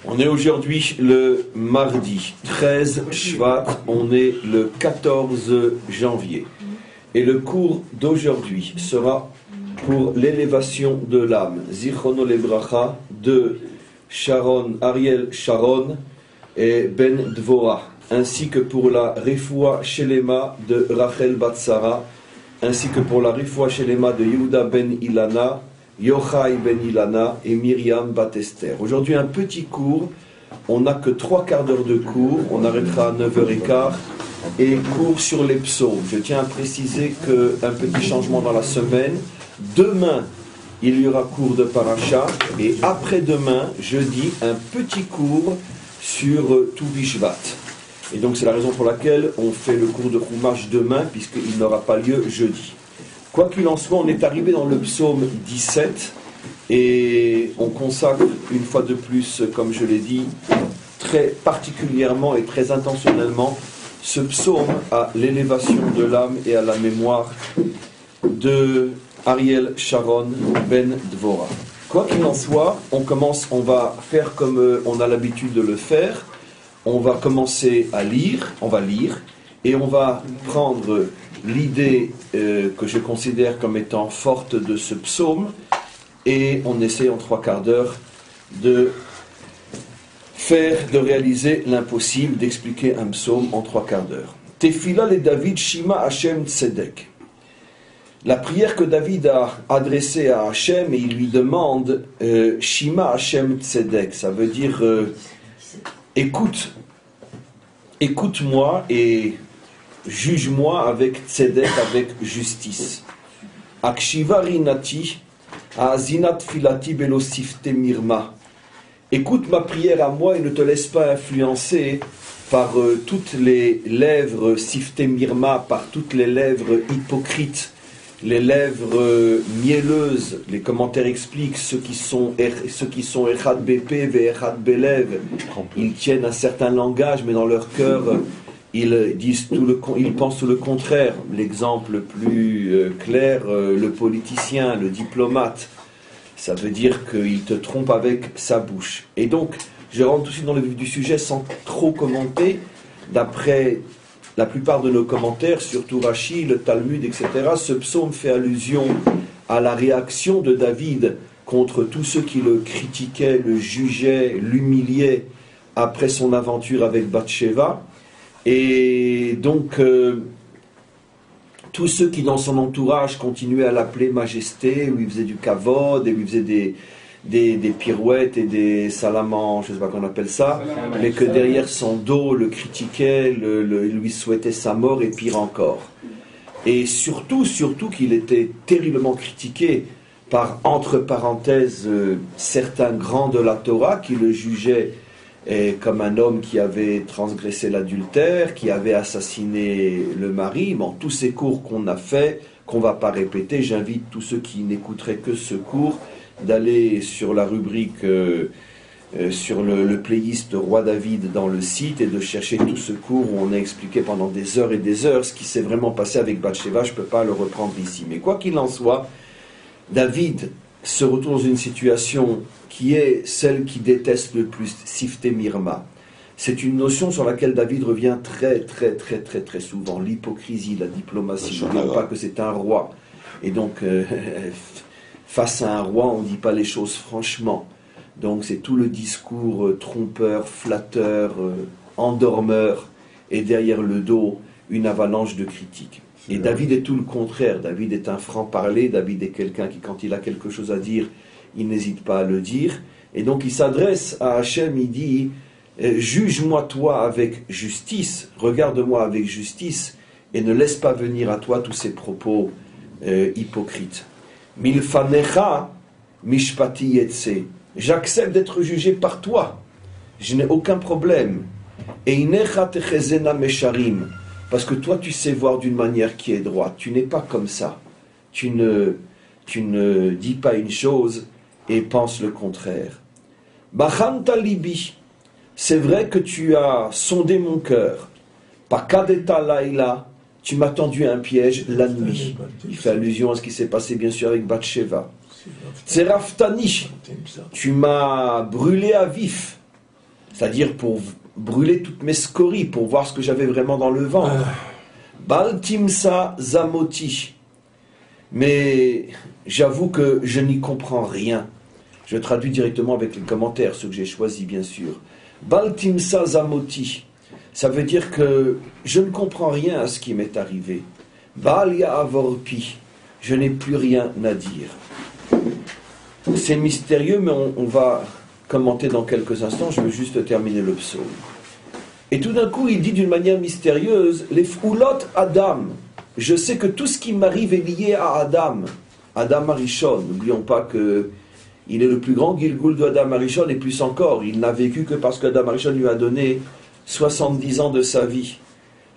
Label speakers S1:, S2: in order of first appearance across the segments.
S1: On est aujourd'hui le mardi 13 Shvat, on est le 14 janvier. Et le cours d'aujourd'hui sera pour l'élévation de l'âme, Zichrono Lebracha, de Sharon, Ariel Sharon et Ben Dvora, ainsi que pour la Refoua Shelema de Rachel Batsara, ainsi que pour la Refoua Shelema de Yehuda Ben Ilana, Yochai Ben Ilana et Myriam Batester. Aujourd'hui un petit cours, on n'a que 3 quarts d'heure de cours, on arrêtera à 9h15 et cours sur les psaumes. Je tiens à préciser qu'un petit changement dans la semaine, demain il y aura cours de Paracha et après-demain, jeudi, un petit cours sur Tu Bishvat. Et donc c'est la raison pour laquelle on fait le cours de Chumash demain puisqu'il n'aura pas lieu jeudi. Quoi qu'il en soit, on est arrivé dans le psaume 17 et on consacre une fois de plus, comme je l'ai dit, très particulièrement et très intentionnellement ce psaume à l'élévation de l'âme et à la mémoire de Ariel Sharon Ben Dvora. Quoi qu'il en soit, on va faire comme on a l'habitude de le faire. On va commencer à lire, on va lire et on va prendre l'idée que je considère comme étant forte de ce psaume et on essaie en 3 quarts d'heure de réaliser l'impossible, d'expliquer un psaume en 3 quarts d'heure. Tefila le David Shima Hashem Tzedek. La prière que David a adressée à Hashem et il lui demande Shima Hashem Tzedek, ça veut dire écoute-moi et juge-moi avec tzedek, avec justice. Akshiva rinati, azinat filati belosifte mirma. Écoute ma prière à moi et ne te laisse pas influencer par toutes les lèvres sifte mirma, par toutes les lèvres hypocrites, les lèvres mielleuses. Les commentaires expliquent ceux qui sont Echad BP et Echad Belev. Ils tiennent un certain langage, mais dans leur cœur, ils pensent tout le contraire. L'exemple le plus clair, le politicien, le diplomate, ça veut dire qu'il te trompe avec sa bouche. Et donc, je rentre tout de suite dans le vif du sujet sans trop commenter. D'après la plupart de nos commentaires, surtout Rashi, le Talmud, etc., ce psaume fait allusion à la réaction de David contre tous ceux qui le critiquaient, le jugeaient, l'humiliaient après son aventure avec Bathsheba. Et donc, tous ceux qui dans son entourage continuaient à l'appeler majesté, où il faisait du kavod, et où il faisait des pirouettes et des salamans, je ne sais pas qu'on appelle ça, mais que derrière son dos le critiquait, lui souhaitait sa mort et pire encore. Et surtout qu'il était terriblement critiqué par, entre parenthèses, certains grands de la Torah qui le jugeaient comme un homme qui avait transgressé l'adultère, qui avait assassiné le mari. Bon, tous ces cours qu'on a fait, qu'on ne va pas répéter, j'invite tous ceux qui n'écouteraient que ce cours d'aller sur la rubrique, sur le playlist Roi David dans le site et de chercher tout ce cours où on a expliqué pendant des heures et des heures ce qui s'est vraiment passé avec Bathsheba. Je ne peux pas le reprendre ici. Mais quoi qu'il en soit, David se retrouve dans une situation qui est celle qui déteste le plus, Sifte Mirma. C'est une notion sur laquelle David revient très souvent. L'hypocrisie, la diplomatie. Je ne dis pas que c'est un roi. Et donc, face à un roi, on ne dit pas les choses franchement. Donc c'est tout le discours trompeur, flatteur, endormeur, et derrière le dos, une avalanche de critiques. Et David est tout le contraire. David est un franc-parler. David est quelqu'un qui, quand il a quelque chose à dire, il n'hésite pas à le dire. Et donc il s'adresse à Hachem, il dit « Juge-moi toi avec justice, regarde-moi avec justice, et ne laisse pas venir à toi tous ces propos hypocrites. » Milfanecha mishpati yetse. J'accepte d'être jugé par toi. Je n'ai aucun problème. Einecha techezena mesharim. Parce que toi, tu sais voir d'une manière qui est droite. Tu n'es pas comme ça. Tu ne dis pas une chose et penses le contraire. Bachanta libi. C'est vrai que tu as sondé mon cœur. Pakadeta laila. Tu m'as tendu un piège la nuit. Il fait allusion à ce qui s'est passé bien sûr avec Bathsheba. Tseraftani, tu m'as brûlé à vif. c'est-à-dire pour brûler toutes mes scories, pour voir ce que j'avais vraiment dans le ventre. Baltimsa zamoti. Mais j'avoue que je n'y comprends rien. Je traduis directement avec les commentaires, ceux que j'ai choisis bien sûr. Baltimsa zamoti. Ça veut dire que je ne comprends rien à ce qui m'est arrivé. Balia avorpi. Je n'ai plus rien à dire. C'est mystérieux, mais on va commenter dans quelques instants. Je veux juste terminer le psaume. Et tout d'un coup, il dit d'une manière mystérieuse, les foulot Adam. Je sais que tout ce qui m'arrive est lié à Adam. Adam Arishon. N'oublions pas que il est le plus grand Gilgul de Adam Arishon, et plus encore, il n'a vécu que parce qu'Adam Arishon lui a donné 70 ans de sa vie.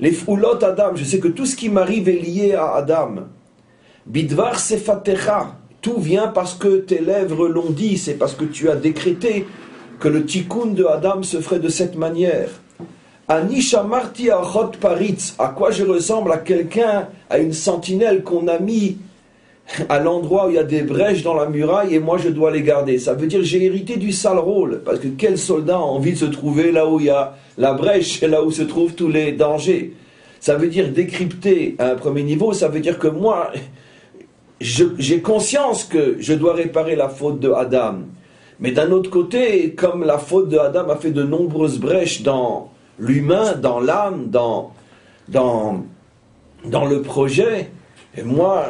S1: Les foulot Adam, je sais que tout ce qui m'arrive est lié à Adam. Bidvar sefatecha, tout vient parce que tes lèvres l'ont dit, c'est parce que tu as décrété que le tikkun de Adam se ferait de cette manière. Ani shamarti achot paritz, à quoi je ressemble à quelqu'un, à une sentinelle qu'on a mis à l'endroit où il y a des brèches dans la muraille et moi je dois les garder. Ça veut dire j'ai hérité du sale rôle, parce que quel soldat a envie de se trouver là où il y a la brèche, là où se trouvent tous les dangers. Ça veut dire décrypter à un premier niveau, ça veut dire que moi, j'ai conscience que je dois réparer la faute de Adam. Mais d'un autre côté, comme la faute de Adam a fait de nombreuses brèches dans l'humain, dans l'âme, dans le projet, et moi,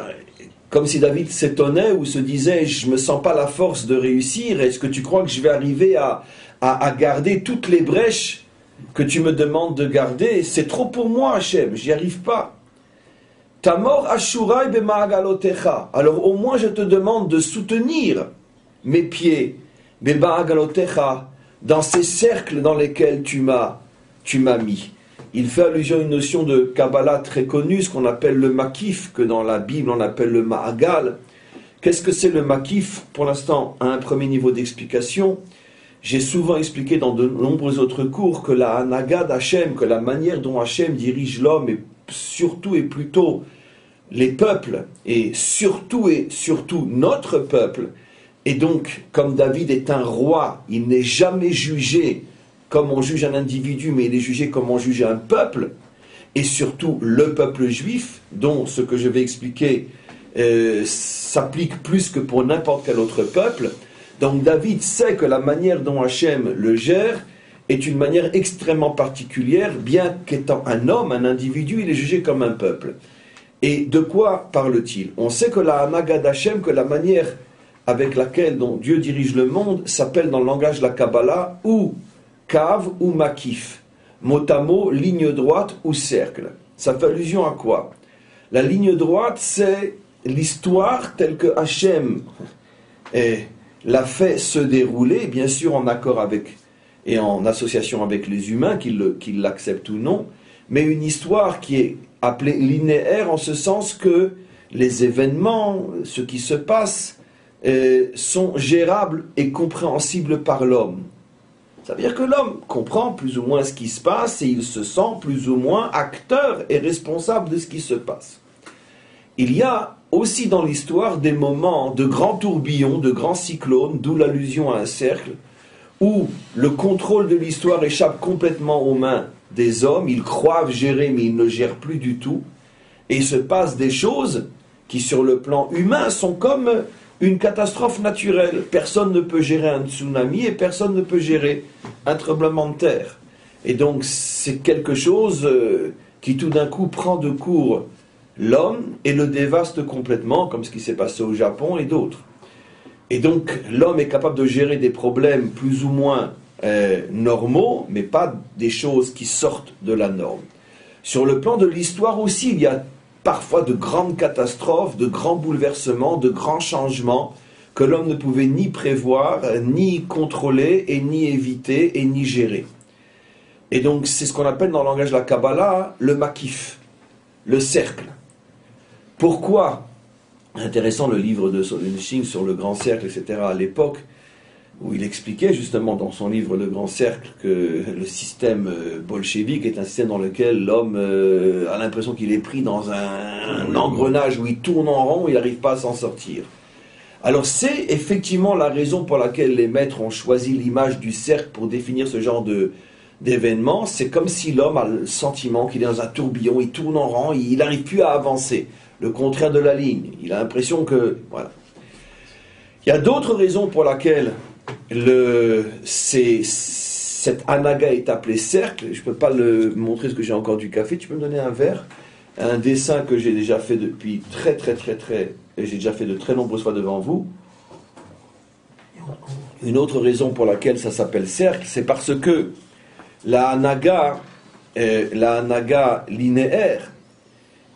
S1: comme si David s'étonnait ou se disait, je ne me sens pas la force de réussir, est-ce que tu crois que je vais arriver à garder toutes les brèches que tu me demandes de garder? C'est trop pour moi, Hachem, j'y arrive pas. Tamor Ashurai b'ma'agalotecha. Alors au moins je te demande de soutenir mes pieds, b'ma'agalotecha, dans ces cercles dans lesquels tu m'as mis. Il fait allusion à une notion de Kabbalah très connue, ce qu'on appelle le makif, que dans la Bible on appelle le ma'agal. Qu'est-ce que c'est le makif? Pour l'instant, à un premier niveau d'explication, j'ai souvent expliqué dans de nombreux autres cours que la hanaga d'Hachem, que la manière dont Hachem dirige l'homme, et surtout et plutôt les peuples, et surtout notre peuple, et donc, comme David est un roi, il n'est jamais jugé comme on juge un individu, mais il est jugé comme on juge un peuple, et surtout le peuple juif, dont ce que je vais expliquer s'applique plus que pour n'importe quel autre peuple. Donc David sait que la manière dont Hachem le gère est une manière extrêmement particulière, bien qu'étant un homme, un individu, il est jugé comme un peuple. Et de quoi parle-t-il? On sait que la hanaga d'Hachem, que la manière avec laquelle dont Dieu dirige le monde, s'appelle dans le langage de la Kabbalah ou Kav ou Makif, mot à mot, ligne droite ou cercle. Ça fait allusion à quoi? La ligne droite, c'est l'histoire telle que Hachem l'a fait se dérouler, bien sûr en accord avec et en association avec les humains, qu'ils l'acceptent ou non, mais une histoire qui est appelée linéaire en ce sens que les événements, ce qui se passe, sont gérables et compréhensibles par l'homme. Ça veut dire que l'homme comprend plus ou moins ce qui se passe et il se sent plus ou moins acteur et responsable de ce qui se passe. Il y a aussi dans l'histoire des moments de grands tourbillons, de grands cyclones, d'où l'allusion à un cercle, où le contrôle de l'histoire échappe complètement aux mains des hommes, ils croient gérer mais ils ne gèrent plus du tout, et il se passe des choses qui sur le plan humain sont comme une catastrophe naturelle. Personne ne peut gérer un tsunami et personne ne peut gérer un tremblement de terre. Et donc c'est quelque chose qui tout d'un coup prend de court l'homme et le dévaste complètement, comme ce qui s'est passé au Japon et d'autres. Et donc l'homme est capable de gérer des problèmes plus ou moins normaux, mais pas des choses qui sortent de la norme. Sur le plan de l'histoire aussi, il y a parfois de grandes catastrophes, de grands bouleversements, de grands changements que l'homme ne pouvait ni prévoir, ni contrôler, et ni éviter, et ni gérer. Et donc c'est ce qu'on appelle dans le langage de la Kabbalah le makif, le cercle. Pourquoi? Intéressant le livre de Solzhenitsyn sur le grand cercle, etc. à l'époque, où il expliquait justement dans son livre Le Grand Cercle que le système bolchevique est un système dans lequel l'homme a l'impression qu'il est pris dans un engrenage où il tourne en rond, il n'arrive pas à s'en sortir. Alors c'est effectivement la raison pour laquelle les maîtres ont choisi l'image du cercle pour définir ce genre d'événement. C'est comme si l'homme a le sentiment qu'il est dans un tourbillon, il tourne en rang, il n'arrive plus à avancer. Le contraire de la ligne. Il a l'impression que... Voilà. Il y a d'autres raisons pour lesquelles cette anaga est appelée cercle. Je ne peux pas le montrer parce que j'ai encore du café. Tu peux me donner un verre? Un dessin que j'ai déjà fait depuis et j'ai déjà fait de très nombreuses fois devant vous. Une autre raison pour laquelle ça s'appelle cercle, c'est parce que la anaga linéaire,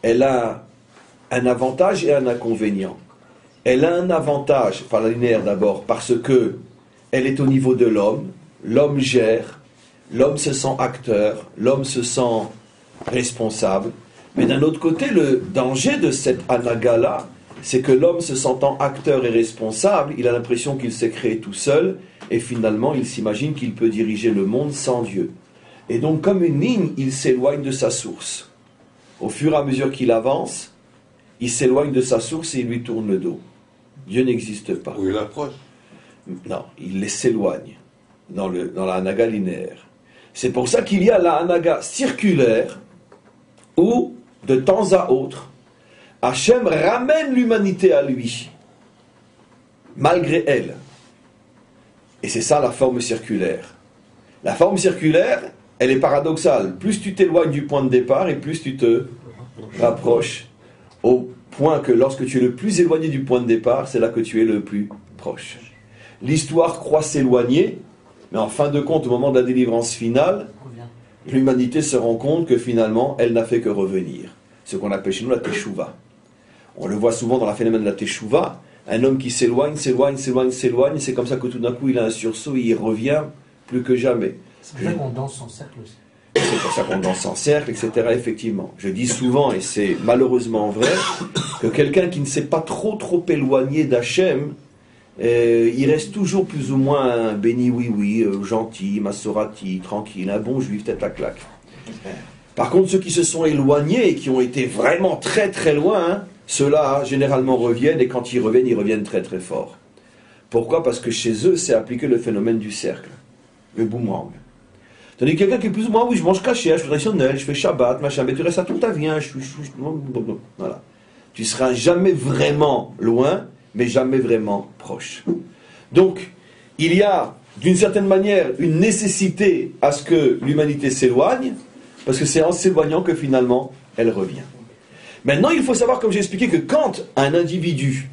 S1: elle a un avantage et un inconvénient. Elle a un avantage, enfin la linéaire d'abord, parce que elle est au niveau de l'homme. L'homme gère, l'homme se sent acteur, l'homme se sent responsable. Mais d'un autre côté, le danger de cette anaga-là, c'est que l'homme se sentant acteur et responsable, il a l'impression qu'il s'est créé tout seul, et finalement il s'imagine qu'il peut diriger le monde sans Dieu. Et donc comme une ligne, il s'éloigne de sa source. Au fur et à mesure qu'il avance, il s'éloigne de sa source et il lui tourne le dos. Dieu n'existe pas.
S2: Ou il approche.
S1: Non, il s'éloigne dans la anaga linéaire. C'est pour ça qu'il y a la anaga circulaire, où, de temps à autre, Hachem ramène l'humanité à lui, malgré elle. Et c'est ça la forme circulaire. La forme circulaire, elle est paradoxale. Plus tu t'éloignes du point de départ, et plus tu te rapproches, au point que lorsque tu es le plus éloigné du point de départ, c'est là que tu es le plus proche. L'histoire croit s'éloigner, mais en fin de compte, au moment de la délivrance finale, l'humanité se rend compte que finalement, elle n'a fait que revenir. Ce qu'on appelle chez nous la teshuva. On le voit souvent dans le phénomène de la teshuva. Un homme qui s'éloigne, c'est comme ça que tout d'un coup, il a un sursaut, il revient plus que jamais.
S3: C'est pour ça qu'on danse en cercle aussi.
S1: C'est pour ça qu'on danse en cercle, etc. Effectivement. Je dis souvent, et c'est malheureusement vrai, que quelqu'un qui ne s'est pas trop éloigné d'Hachem, il reste toujours plus ou moins béni, oui, gentil, massorati, tranquille, un bon juif, tête à claque. Par contre, ceux qui se sont éloignés et qui ont été vraiment très loin, ceux-là généralement reviennent, et quand ils reviennent très fort. Pourquoi? Parce que chez eux, c'est appliqué le phénomène du cercle, le boomerang. Tandis que quelqu'un qui est plus ou moins, oui, je mange caché, je suis traditionnel, je fais Shabbat, machin, mais tu restes à toute ta vie, voilà. Tu seras jamais vraiment loin, mais jamais vraiment proche. Donc, il y a, d'une certaine manière, une nécessité à ce que l'humanité s'éloigne, parce que c'est en s'éloignant que finalement, elle revient. Maintenant, il faut savoir, comme j'ai expliqué, que quand un individu,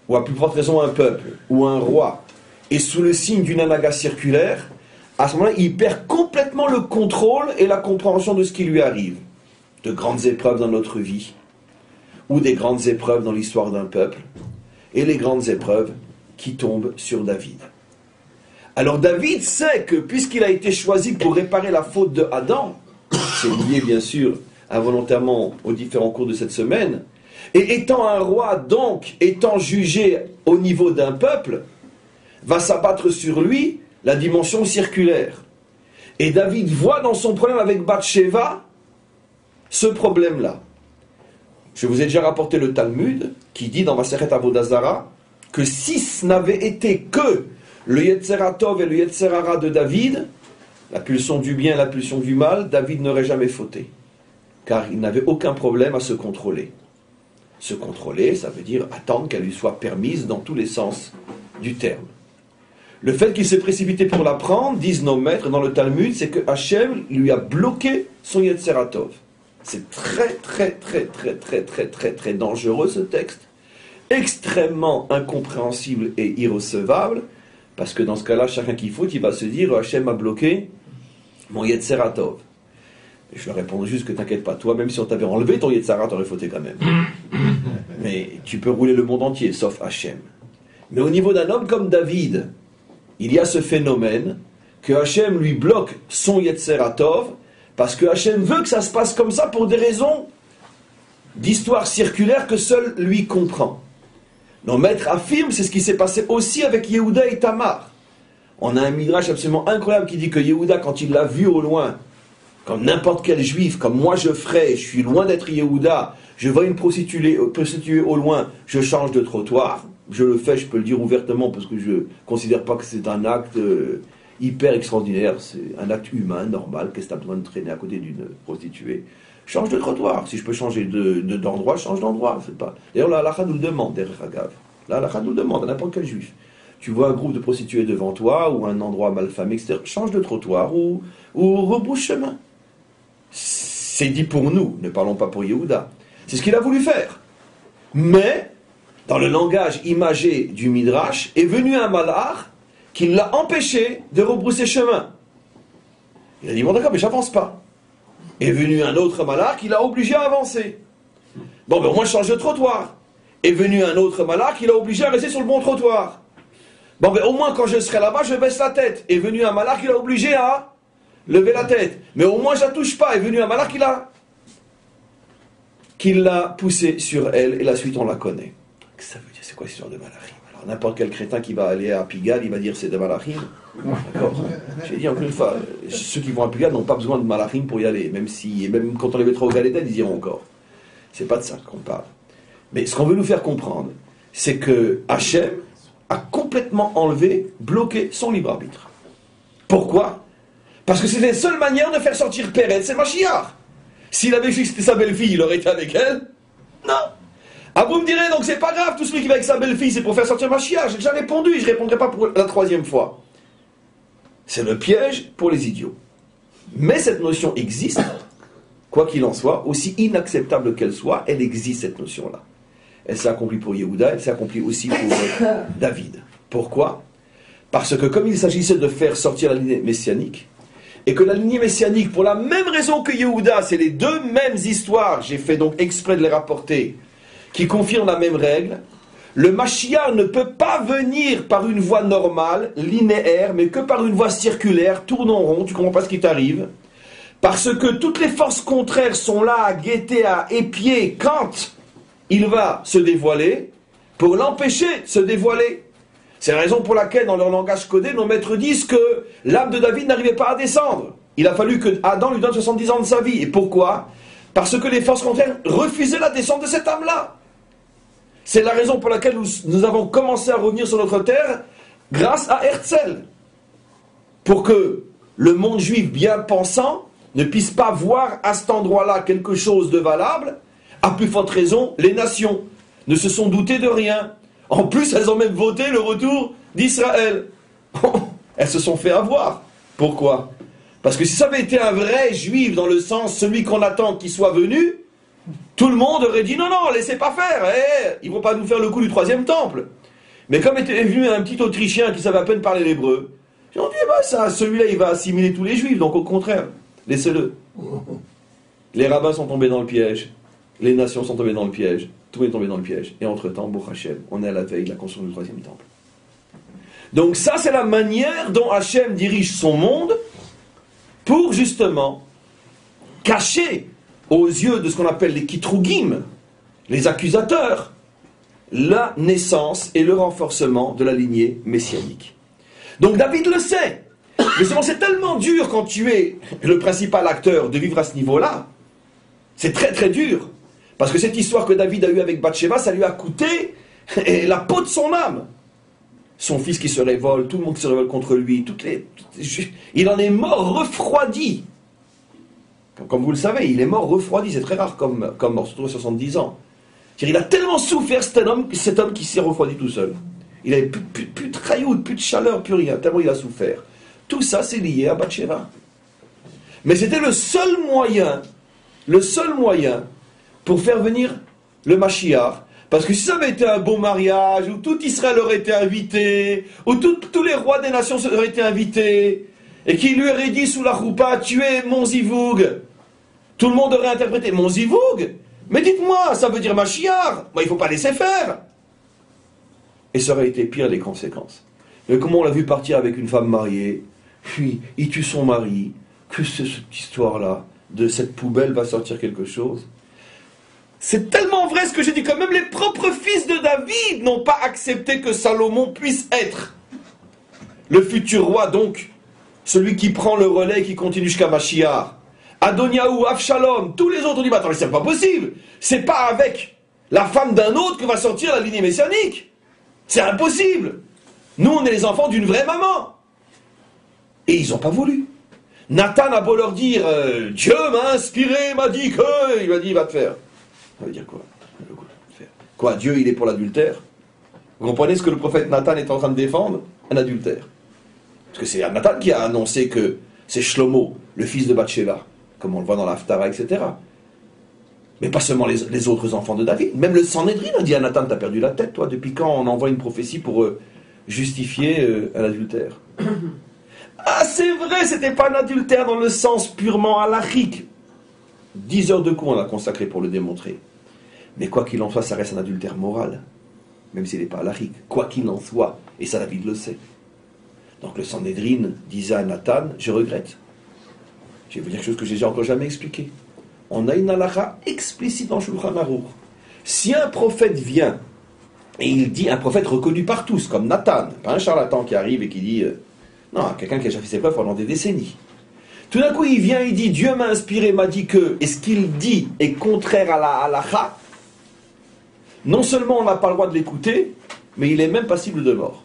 S1: ou à plus forte raison un peuple, ou un roi, est sous le signe d'une anaga circulaire, à ce moment-là, il perd complètement le contrôle et la compréhension de ce qui lui arrive. De grandes épreuves dans notre vie, ou des grandes épreuves dans l'histoire d'un peuple, et les grandes épreuves qui tombent sur David. Alors David sait que, puisqu'il a été choisi pour réparer la faute de Adam, c'est lié bien sûr involontairement aux différents cours de cette semaine, et étant un roi, donc étant jugé au niveau d'un peuple, va s'abattre sur lui la dimension circulaire. Et David voit dans son problème avec Bathsheba ce problème-là. Je vous ai déjà rapporté le Talmud qui dit dans Masechet Avodah Zara que si ce n'avait été que le Yetzer HaTov et le Yetzer Hara de David, la pulsion du bien et la pulsion du mal, David n'aurait jamais fauté. Car il n'avait aucun problème à se contrôler. Se contrôler, ça veut dire attendre qu'elle lui soit permise dans tous les sens du terme. Le fait qu'il s'est précipité pour la prendre, disent nos maîtres dans le Talmud, c'est que Hachem lui a bloqué son Yetzer HaTov. C'est très dangereux ce texte, extrêmement incompréhensible et irrecevable, parce que dans ce cas-là, chacun qui faute, il va se dire Hachem a bloqué mon Yetzer HaTov. Et je leur répondrai juste que t'inquiète pas, toi, même si on t'avait enlevé ton Yetzer Hara, t'aurais fauté quand même. Mais tu peux rouler le monde entier, sauf Hachem. Mais au niveau d'un homme comme David, il y a ce phénomène que Hachem lui bloque son Yetzer HaTov, parce que Hachem veut que ça se passe comme ça pour des raisons d'histoire circulaire que seul lui comprend. Nos maîtres affirment, c'est ce qui s'est passé aussi avec Yehuda et Tamar. On a un midrash absolument incroyable qui dit que Yehuda, quand il l'a vu au loin, comme n'importe quel juif, comme moi je ferais, je suis loin d'être Yehuda, je vois une prostituée au loin, je change de trottoir. je le fais, je peux le dire ouvertement, parce que je ne considère pas que c'est un acte hyper extraordinaire, c'est un acte humain, normal. Qu'est-ce que tu as besoin de traîner à côté d'une prostituée? Change de trottoir. Si je peux changer d'endroit, change d'endroit. C'est pas... D'ailleurs, la halakha nous le demande, derrière Agav. La halakha nous le demande, à n'importe quel juif. Tu vois un groupe de prostituées devant toi, ou un endroit malfamé, etc., change de trottoir, ou rebrousse chemin. C'est dit pour nous, ne parlons pas pour Yehuda. C'est ce qu'il a voulu faire. Mais, dans le langage imagé du Midrash, est venu un malach qui l'a empêché de rebrousser chemin. Il a dit, bon d'accord, mais j'avance pas. Est venu un autre malach qui l'a obligé à avancer. Bon, ben au moins je change de trottoir. Est venu un autre malach qui l'a obligé à rester sur le bon trottoir. Bon, ben au moins quand je serai là-bas, je baisse la tête. Est venu un malach qui l'a obligé à lever la tête. Mais au moins je la touche pas. Est venu un malach qui l'a poussé sur elle, et la suite on la connaît. Qu'est-ce que ça veut dire? C'est quoi cette histoire de malachim? Alors n'importe quel crétin qui va aller à Pigalle, il va dire c'est de malachim. D'accord? J'ai dit encore une fois, ceux qui vont à Pigalle n'ont pas besoin de malachim pour y aller, même quand on les mettra au Galéden, ils iront encore. C'est pas de ça qu'on parle. Mais ce qu'on veut nous faire comprendre, c'est que Hachem a complètement enlevé, bloqué son libre arbitre. Pourquoi? Parce que c'est la seule manière de faire sortir Pérez, c'est Mashiach. S'il avait vu que c'était sa belle-fille, il aurait été avec elle? Non. Ah, vous me direz, donc c'est pas grave, tout celui qui va avec sa belle-fille, c'est pour faire sortir Mashiach. J'ai déjà répondu, et je ne répondrai pas pour la troisième fois. C'est le piège pour les idiots. Mais cette notion existe, quoi qu'il en soit, aussi inacceptable qu'elle soit, elle existe, cette notion-là. Elle s'est accomplie pour Yehuda, elle s'est accomplie aussi pour David. Pourquoi? Parce que comme il s'agissait de faire sortir la lignée messianique, et que la lignée messianique, pour la même raison que Yehuda, c'est les deux mêmes histoires, j'ai fait donc exprès de les rapporter, qui confirment la même règle, le Mashiach ne peut pas venir par une voie normale, linéaire, mais que par une voie circulaire, tourne en rond, tu comprends pas ce qui t'arrive, parce que toutes les forces contraires sont là à guetter, à épier quand il va se dévoiler, pour l'empêcher de se dévoiler. C'est la raison pour laquelle, dans leur langage codé, nos maîtres disent que l'âme de David n'arrivait pas à descendre. Il a fallu que Adam lui donne 70 ans de sa vie. Et pourquoi? Parce que les forces contraires refusaient la descente de cette âme-là. C'est la raison pour laquelle nous avons commencé à revenir sur notre terre grâce à Herzl. Pour que le monde juif bien pensant ne puisse pas voir à cet endroit-là quelque chose de valable, à plus forte raison, les nations ne se sont doutées de rien. En plus, elles ont même voté le retour d'Israël. Elles se sont fait avoir. Pourquoi? Parce que si ça avait été un vrai juif, dans le sens celui qu'on attend qu'il soit venu, tout le monde aurait dit non, laissez pas faire, ils vont pas nous faire le coup du troisième temple. Mais comme était venu un petit Autrichien qui savait à peine parler l'hébreu, ils ont dit celui-là il va assimiler tous les juifs, donc au contraire, laissez-le. Les rabbins sont tombés dans le piège, les nations sont tombées dans le piège. Tout est tombé dans le piège. Et entre-temps, Baruch Hashem, on est à la veille de la construction du troisième temple. Donc ça, c'est la manière dont Hachem dirige son monde pour justement cacher aux yeux de ce qu'on appelle les kitrugim, les accusateurs, la naissance et le renforcement de la lignée messianique. Donc David le sait. Mais seulement c'est tellement dur quand tu es le principal acteur de vivre à ce niveau-là. C'est très très dur. Parce que cette histoire que David a eue avec Bathsheba, ça lui a coûté la peau de son âme. Son fils qui se révolte, tout le monde qui se révolte contre lui, il en est mort refroidi. Comme vous le savez, il est mort refroidi, c'est très rare comme mort, surtout à 70 ans. Il a tellement souffert cet homme qui s'est refroidi tout seul. Il n'avait plus de cailloux, plus de chaleur, plus rien, tellement il a souffert. Tout ça, c'est lié à Bathsheba. Mais c'était le seul moyen pour faire venir le Mashiach. Parce que si ça avait été un beau mariage, où tout Israël aurait été invité, où tous les rois des nations auraient été invités, et qu'il lui aurait dit sous la choupa, tu es mon zivoug, tout le monde aurait interprété, mon zivoug? Mais dites-moi, ça veut dire Mashiach, il ne faut pas laisser faire. Et ça aurait été pire les conséquences. Mais comment on l'a vu partir avec une femme mariée, puis il tue son mari, que c'est cette histoire-là, de cette poubelle va sortir quelque chose? C'est tellement vrai ce que j'ai dit, que même les propres fils de David n'ont pas accepté que Salomon puisse être le futur roi, donc celui qui prend le relais et qui continue jusqu'à Mashiach. Adoniaou, Avshalom, tous les autres ont dit, attends, c'est pas possible, c'est pas avec la femme d'un autre que va sortir la lignée messianique. C'est impossible. Nous, on est les enfants d'une vraie maman. Et ils n'ont pas voulu. Nathan a beau leur dire Dieu m'a inspiré, m'a dit que. Il m'a dit, va te faire. Ça veut dire quoi? Quoi, Dieu, il est pour l'adultère? Vous comprenez ce que le prophète Nathan est en train de défendre? Un adultère. Parce que c'est Nathan qui a annoncé que c'est Shlomo, le fils de Bathsheba, comme on le voit dans l'Haftara, etc. Mais pas seulement les autres enfants de David. Même le Sanhédrin a dit à Nathan, t'as perdu la tête, toi, depuis quand on envoie une prophétie pour justifier un adultère? Ah, c'est vrai, c'était pas un adultère dans le sens purement halachique. 10 heures de cours on a consacré pour le démontrer. Mais quoi qu'il en soit, ça reste un adultère moral. Même s'il n'est pas halachique. Quoi qu'il en soit. Et ça, David le sait. Donc le Sanhédrin disait à Nathan, je regrette. Je vais vous dire quelque chose que je n'ai encore jamais expliqué. On a une halakha explicite dans Shulchan Aruch. Si un prophète vient, et il dit, un prophète reconnu par tous, comme Nathan, pas un charlatan qui arrive et qui dit, non, quelqu'un qui a déjà fait ses preuves pendant des décennies. Tout d'un coup, il vient, il dit, Dieu m'a inspiré, m'a dit que, et ce qu'il dit est contraire à la halakha, non seulement on n'a pas le droit de l'écouter, mais il est même passible de mort.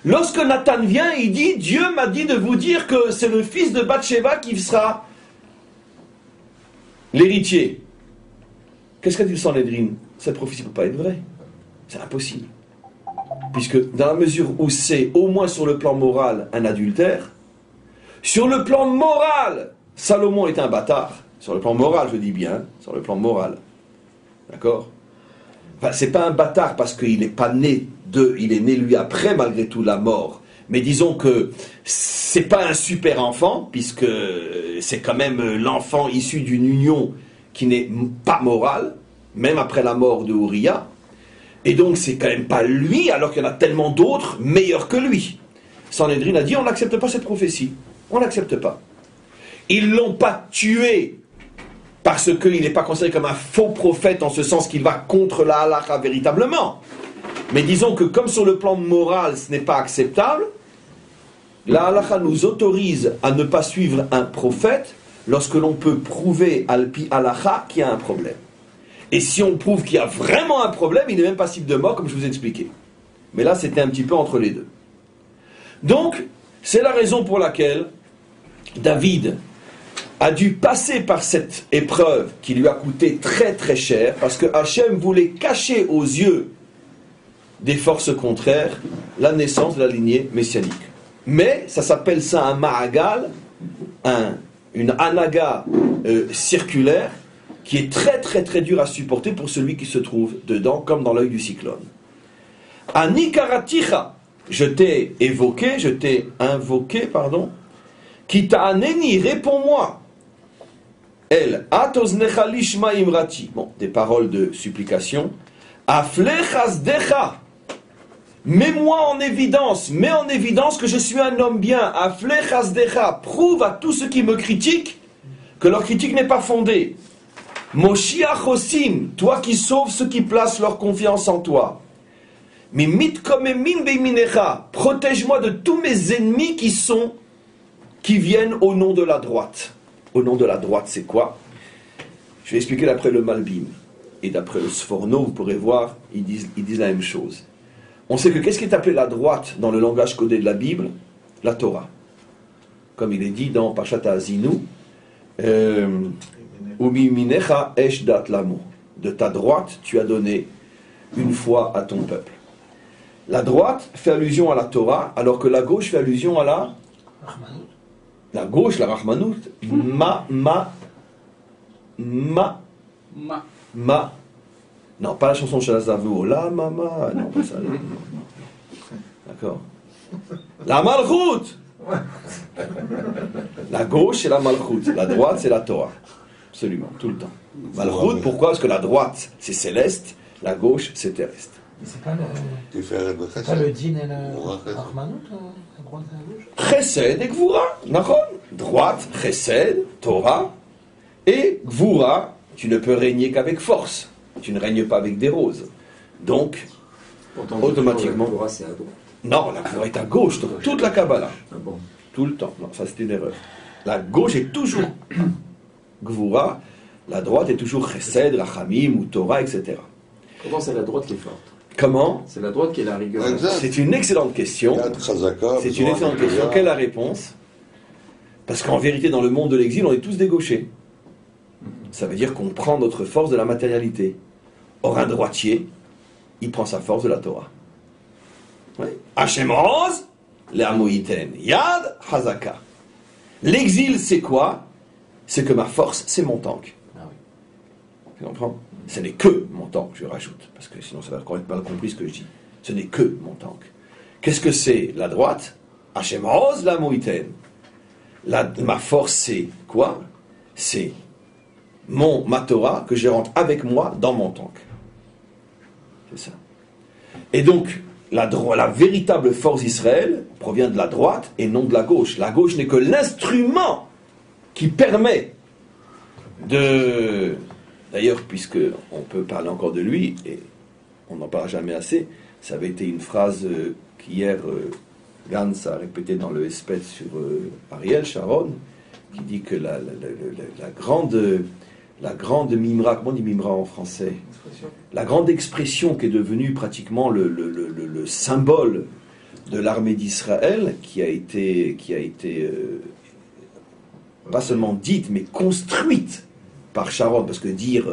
S1: Lorsque Nathan vient, il dit, Dieu m'a dit de vous dire que c'est le fils de Bathsheba qui sera l'héritier. Qu'est-ce qu'a dit le Sanhédrin? Cette prophétie ne peut pas être vraie. C'est impossible. Puisque dans la mesure où c'est, au moins sur le plan moral, un adultère, sur le plan moral, Salomon est un bâtard. Sur le plan moral, je dis bien, sur le plan moral. D'accord? Enfin, c'est pas un bâtard parce qu'il n'est pas né il est né lui après malgré tout la mort. Mais disons que c'est pas un super enfant, puisque c'est quand même l'enfant issu d'une union qui n'est pas morale, même après la mort de Uriah. Et donc c'est quand même pas lui, alors qu'il y en a tellement d'autres meilleurs que lui. Sanhédrin a dit, on n'accepte pas cette prophétie. On n'accepte pas. Ils l'ont pas tué parce qu'il n'est pas considéré comme un faux prophète en ce sens qu'il va contre la halakha véritablement. Mais disons que comme sur le plan moral ce n'est pas acceptable, la halakha nous autorise à ne pas suivre un prophète lorsque l'on peut prouver alpi halakha qu'il y a un problème. Et si on prouve qu'il y a vraiment un problème, il est même passible de mort comme je vous ai expliqué. Mais là c'était un petit peu entre les deux. Donc c'est la raison pour laquelle David a dû passer par cette épreuve qui lui a coûté très très cher, parce que Hachem voulait cacher aux yeux des forces contraires la naissance de la lignée messianique. Mais ça s'appelle ça un ma'agal, une anaga circulaire qui est très très très dur à supporter pour celui qui se trouve dedans, comme dans l'œil du cyclone. Anikaraticha, je t'ai invoqué, qui t'a aneni, réponds-moi. El, atoznecha lishma imrati. Bon, des paroles de supplication. Aflechas decha. Mets-moi en évidence, mets en évidence que je suis un homme bien. Aflechas decha. Prouve à tous ceux qui me critiquent que leur critique n'est pas fondée. Moshiach osim, toi qui sauves ceux qui placent leur confiance en toi. Mimit komemin beiminecha. Protège-moi de tous mes ennemis qui viennent au nom de la droite. Au nom de la droite, c'est quoi? Je vais expliquer d'après le Malbim. Et d'après le Sforno, vous pourrez voir, ils disent la même chose. On sait que qu'est-ce qui est appelé la droite dans le langage codé de la Bible? La Torah. Comme il est dit dans Parshat Azinu, Umiminecha esh dat lamo. De ta droite, tu as donné une foi à ton peuple. La droite fait allusion à la Torah, alors que la gauche fait allusion à la
S3: Rahmanout.
S1: La gauche, la Rahmanout, non, pas la chanson de Shazavou, la mama, non, pas ça. D'accord. La Malchut. La gauche, c'est la Malchut. La droite, c'est la Torah. Absolument, tout le temps. Malchut, pourquoi? Parce que la droite, c'est céleste, la gauche, c'est terrestre.
S3: Mais c'est pas le din et le Rahmanout, à droite et à gauche?
S1: Chesed et Gvura, d'accord? Droite, Chesed, Torah, et Gvura, tu ne peux régner qu'avec force. Tu ne règnes pas avec des roses. Donc,
S2: pourtant,
S1: automatiquement...
S2: La Torah, c'est à droite.
S1: Non, la Gvura est à gauche, toute la Kabbalah.
S2: Ah bon.
S1: Tout le temps. Non, ça c'est une erreur. La gauche est toujours Gvura, la droite est toujours Chesed, Rachamim ou Torah, etc.
S2: Pourtant, c'est la droite qui est forte.
S1: Comment?
S2: C'est la droite qui est la rigueur.
S1: C'est une excellente question. C'est une excellente question. Quelle est la réponse? Parce qu'en vérité, dans le monde de l'exil, on est tous des gauchers. Ça veut dire qu'on prend notre force de la matérialité. Or, un droitier, il prend sa force de la Torah. Hachem Oz, Le'amoïten, Yad, Hazaka. L'exil, c'est quoi? C'est que ma force, c'est mon tank. Tu comprends? Ce n'est que mon tank, je rajoute, parce que sinon ça va encore être mal compris ce que je dis. Ce n'est que mon tank. Qu'est-ce que c'est la droite? Hachem Oz, Le'amoïten. Ma force, c'est quoi? C'est ma Torah que je rentre avec moi dans mon tank. C'est ça. Et donc, la véritable force d'Israël provient de la droite et non de la gauche. La gauche n'est que l'instrument qui permet de... D'ailleurs, puisque on peut parler encore de lui, et on n'en parle jamais assez, ça avait été une phrase qu'hier Gantz a répétée dans le Hesped sur Ariel Sharon, qui dit que la grande mimra, comment on dit mimra en français? La grande expression qui est devenue pratiquement le symbole de l'armée d'Israël, qui a été pas seulement dite, mais construite par Sharon, parce que dire,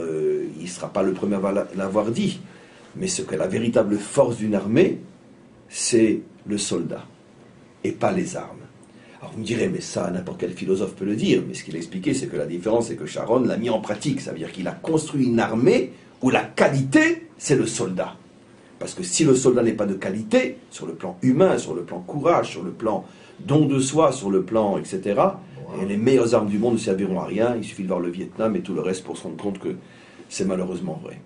S1: il ne sera pas le premier à l'avoir dit, mais ce que la véritable force d'une armée, c'est le soldat, et pas les armes. Alors vous me direz, mais ça, n'importe quel philosophe peut le dire, mais ce qu'il a expliqué, c'est que la différence, c'est que Sharon l'a mis en pratique, ça veut dire qu'il a construit une armée où la qualité, c'est le soldat. Parce que si le soldat n'est pas de qualité, sur le plan humain, sur le plan courage, sur le plan don de soi, sur le plan, etc., et les meilleures armes du monde ne serviront à rien, il suffit de voir le Vietnam et tout le reste pour se rendre compte que c'est malheureusement vrai.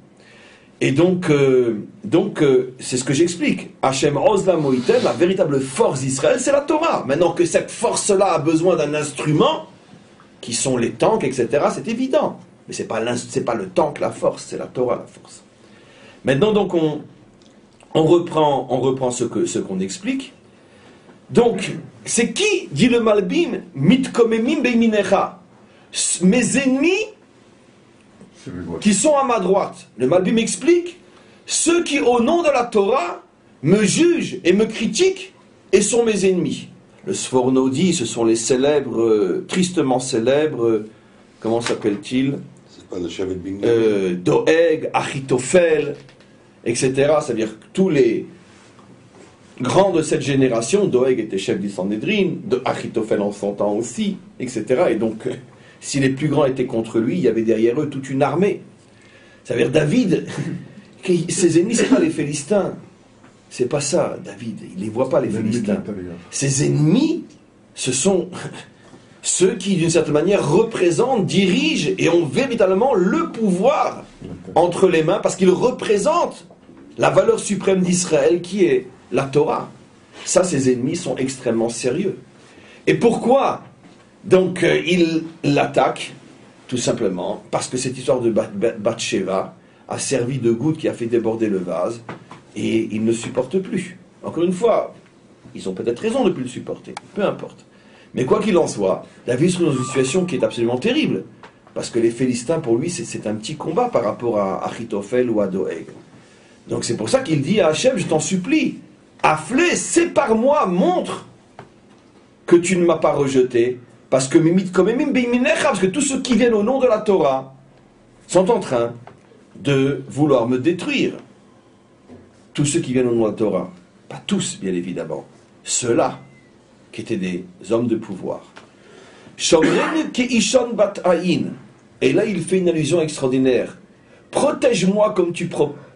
S1: Et donc c'est ce que j'explique. Hachem Ozla Moïten, la véritable force d'Israël, c'est la Torah. Maintenant que cette force-là a besoin d'un instrument, qui sont les tanks, etc., c'est évident. Mais c'est pas le tank la force, c'est la Torah la force. Maintenant, donc, on reprend ce qu'on explique. Donc, c'est qui, dit le Malbim, mitkomemim beiminecha, mes ennemis qui sont à ma droite. Le Malbim explique, ceux qui, au nom de la Torah, me jugent et me critiquent et sont mes ennemis. Le Sforno dit, ce sont les célèbres, tristement célèbres, comment s'appelle-t-il?
S4: C'est pas le Shevet Binyamin.
S1: Doeg, Achitophel, etc. C'est-à-dire que tous les grands de cette génération, Doeg était chef du Sanhédrin, Achitophel en son temps aussi, etc. Et donc, si les plus grands étaient contre lui, il y avait derrière eux toute une armée. Ça veut dire David, ses ennemis, c'est pas les Philistins. C'est pas ça, David. Il les voit pas, les Philistins. Ses ennemis, ce sont ceux qui, d'une certaine manière, représentent, dirigent et ont véritablement le pouvoir entre les mains, parce qu'ils représentent la valeur suprême d'Israël, qui est la Torah. Ça, ses ennemis sont extrêmement sérieux. Et pourquoi donc il l'attaque? Tout simplement parce que cette histoire de Bathsheba a servi de goutte qui a fait déborder le vase, et il ne supporte plus. Encore une fois, ils ont peut-être raison de ne plus le supporter, peu importe. Mais quoi qu'il en soit, David se trouve dans une situation qui est absolument terrible, parce que les Philistins, pour lui, c'est un petit combat par rapport à Achitophel ou à Doeg. Donc c'est pour ça qu'il dit à Hachem, je t'en supplie, afflé, sépare-moi, montre que tu ne m'as pas rejeté, parce que parce que tous ceux qui viennent au nom de la Torah sont en train de vouloir me détruire. Tous ceux qui viennent au nom de la Torah, pas tous bien évidemment, ceux-là qui étaient des hommes de pouvoir. Et là il fait une allusion extraordinaire. Protège-moi comme tu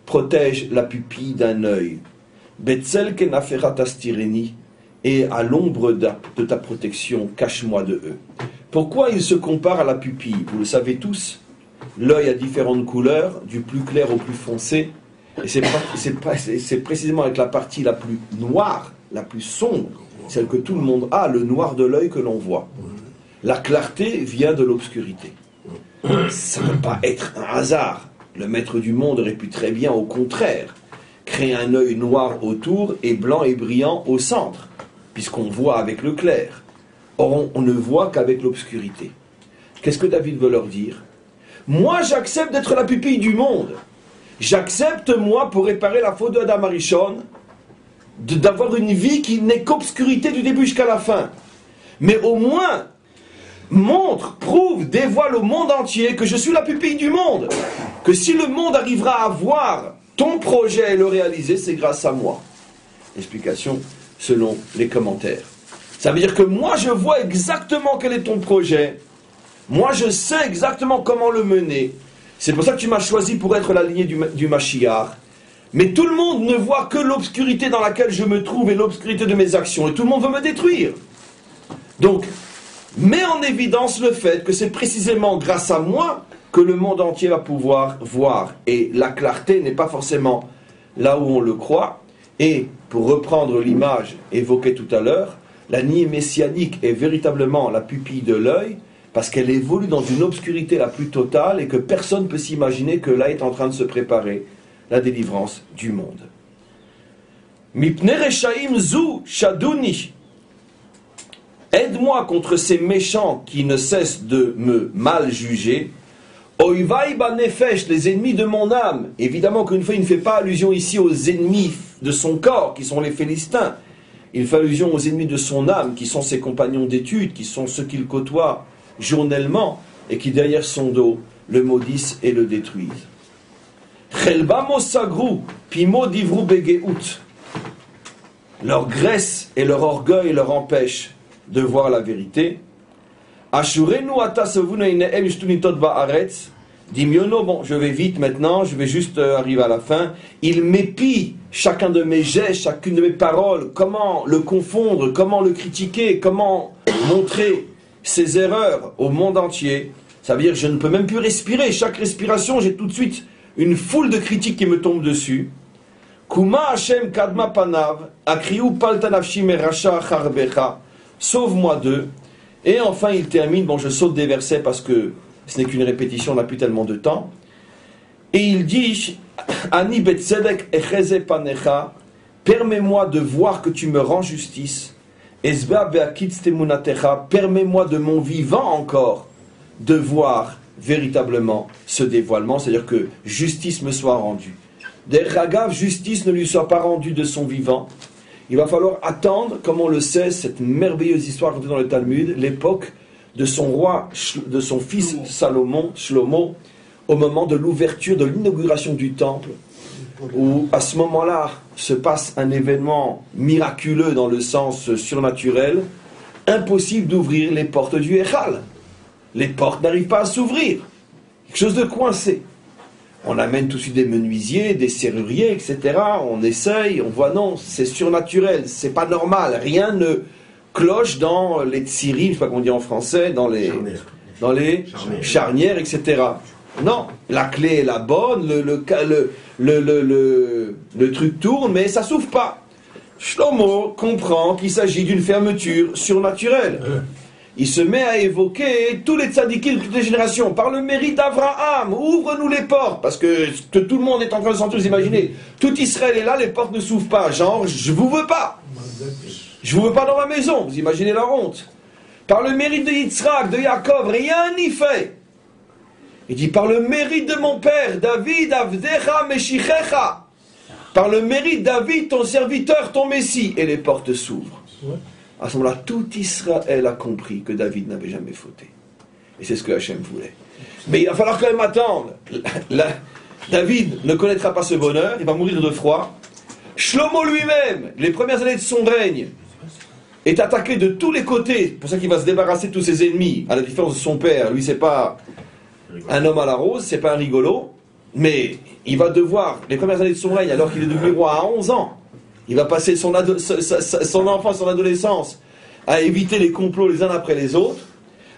S1: protèges la pupille d'un œil. Betzel kenaferat astireni. Et à l'ombre de ta protection, cache-moi de eux. Pourquoi il se compare à la pupille? Vous le savez tous, l'œil a différentes couleurs, du plus clair au plus foncé, et c'est précisément avec la partie la plus noire, la plus sombre, celle que tout le monde a, le noir de l'œil que l'on voit. La clarté vient de l'obscurité. Ça ne peut pas être un hasard. Le maître du monde aurait pu très bien, au contraire, créer un œil noir autour et blanc et brillant au centre, puisqu'on voit avec le clair. Or, on ne voit qu'avec l'obscurité. Qu'est-ce que David veut leur dire? Moi, j'accepte d'être la pupille du monde, J'accepte, moi, pour réparer la faute de Adam Arishon, d'avoir une vie qui n'est qu'obscurité du début jusqu'à la fin. Mais au moins, montre, prouve, dévoile au monde entier que je suis la pupille du monde. Que si le monde arrivera à voir ton projet et le réaliser, c'est grâce à moi. Explication selon les commentaires. Ça veut dire que moi, je vois exactement quel est ton projet. Moi, je sais exactement comment le mener. C'est pour ça que tu m'as choisi pour être la lignée du Mashiach. Mais tout le monde ne voit que l'obscurité dans laquelle je me trouve et l'obscurité de mes actions. Et tout le monde veut me détruire. Donc, mets en évidence le fait que c'est précisément grâce à moi que le monde entier va pouvoir voir. Et la clarté n'est pas forcément là où on le croit. Et, pour reprendre l'image évoquée tout à l'heure, la lignée messianique est véritablement la pupille de l'œil, parce qu'elle évolue dans une obscurité la plus totale et que personne ne peut s'imaginer que là est en train de se préparer la délivrance du monde. Mipne reshaim zu shaduni. Aide-moi contre ces méchants qui ne cessent de me mal juger. Oivai banefesh, les ennemis de mon âme. Évidemment qu'une fois, il ne fait pas allusion ici aux ennemis de son corps, qui sont les Philistins. Il fait allusion aux ennemis de son âme, qui sont ses compagnons d'études, qui sont ceux qu'il côtoie journellement, et qui derrière son dos le maudissent et le détruisent. Chelba mosagru, pimo divrou begeout. Leur graisse et leur orgueil leur empêchent de voir la vérité. Ashurenu atasavunaineem shtunitot ba'aretz. Dimyono, bon, je vais vite maintenant, je vais juste arriver à la fin. Il m'épie chacun de mes gestes, chacune de mes paroles. Comment le confondre, comment le critiquer, comment montrer ses erreurs au monde entier. Ça veut dire que je ne peux même plus respirer. Chaque respiration, j'ai tout de suite une foule de critiques qui me tombent dessus. Kuma Hashem kadma panav, akriu paltanavshi meracha charbecha. Sauve-moi d'eux. Et enfin, il termine, bon, je saute des versets parce que ce n'est qu'une répétition, on n'a plus tellement de temps. Et il dit, Ani betzedek echeze panecha, permets-moi de voir que tu me rends justice. Esba beakitz temunatecha, permets-moi de mon vivant encore de voir véritablement ce dévoilement, c'est-à-dire que justice me soit rendue. Derragav, justice ne lui soit pas rendue de son vivant. Il va falloir attendre, comme on le sait, cette merveilleuse histoire contée dans le Talmud, l'époque de son roi, de son fils Salomon, Shlomo, au moment de l'ouverture, de l'inauguration du temple, où à ce moment-là se passe un événement miraculeux dans le sens surnaturel, impossible d'ouvrir les portes du Echal. Les portes n'arrivent pas à s'ouvrir. Quelque chose de coincé. On amène tout de suite des menuisiers, des serruriers, etc. On essaye, on voit non, c'est surnaturel, c'est pas normal. Rien ne cloche dans les tsirim, je sais pas comment on dit en français, dans les charnières, etc. Non, la clé est la bonne, le truc tourne, mais ça s'ouvre pas. Shlomo comprend qu'il s'agit d'une fermeture surnaturelle. Il se met à évoquer tous les tzadikim de toutes les générations. Par le mérite d'Abraham, ouvre-nous les portes. Parce que tout le monde est en train de s'en tous imaginer. Tout Israël est là, les portes ne s'ouvrent pas. Genre, je vous veux pas. Je vous veux pas dans ma maison. Vous imaginez la honte. Par le mérite de Yitzhak, de Yaakov, rien n'y fait. Il dit, par le mérite de mon père, David, Avdecha, Meshichecha. Par le mérite David, ton serviteur, ton Messie. Et les portes s'ouvrent. À ce moment-là, tout Israël a compris que David n'avait jamais fauté. Et c'est ce que Hachem voulait. Mais il va falloir quand même attendre. David ne connaîtra pas ce bonheur, il va mourir de froid. Shlomo lui-même, les premières années de son règne, est attaqué de tous les côtés. C'est pour ça qu'il va se débarrasser de tous ses ennemis, à la différence de son père. Lui, c'est pas un homme à la rose, c'est pas un rigolo, mais il va devoir, les premières années de son règne, alors qu'il est devenu roi à 11 ans, il va passer son enfance, son adolescence, à éviter les complots les uns après les autres.